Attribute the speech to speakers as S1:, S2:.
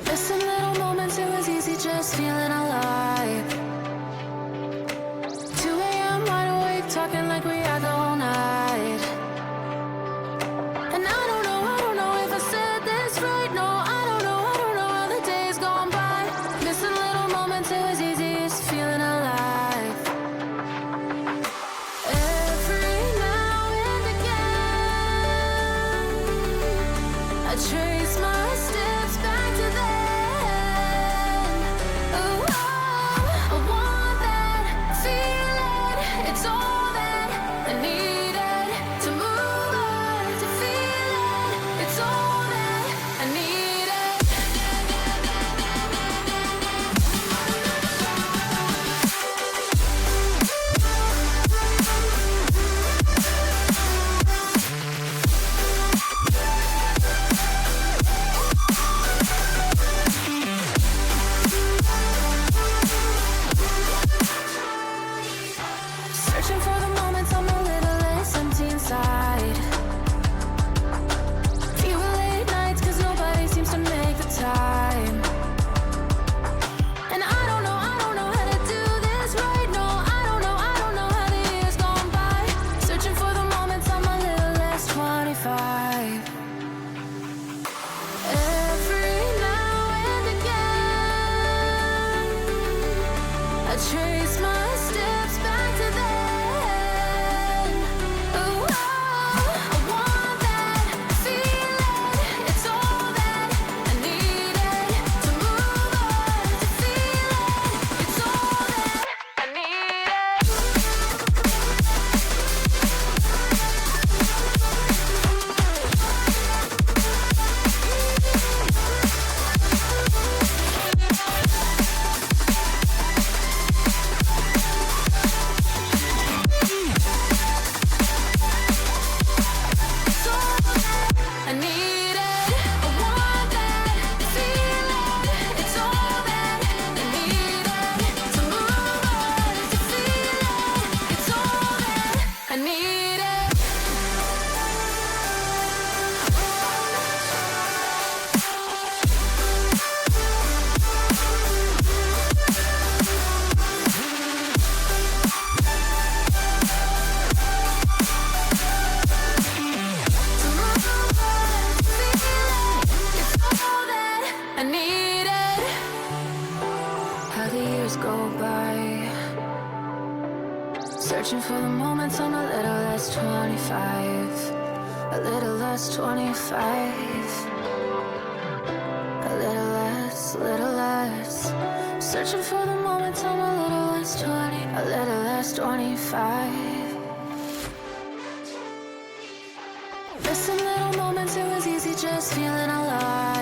S1: Missing little moments, it was easy just feeling alive. 2 a.m. wide awake, talking like we had the whole night. And I don't know if I said this right. No, I don't know how the days gone by. Missing little moments, it was easy just feeling alive. Every now and again, I trace my steps back to then. Oh, I want that feeling. It's all that I needed to move on, to feel it. It's all that I needed. Searching for the moments I'm a little less empty inside. Few late nights 'cause nobody seems to make the time. And I don't know how to do this right. No, I don't know how the years gone by. Searching for the moments I'm a little less 25. Every now and again, I trace my steps back to then. Oh, I want that feeling. It's all that I needed to move on, to feel it. It's all that I needed. It's all that I needed. I want that feeling. It's all that I needed to move on, to feel it. It's all that I needed. To move on, to feel it. It's all that I needed. How the years go by, searching for the moments I'm a little less 25, a little less 25, a little less, searching for the moments I'm a little less 20, a little less 25. Missing little moments, it was easy just feeling alive.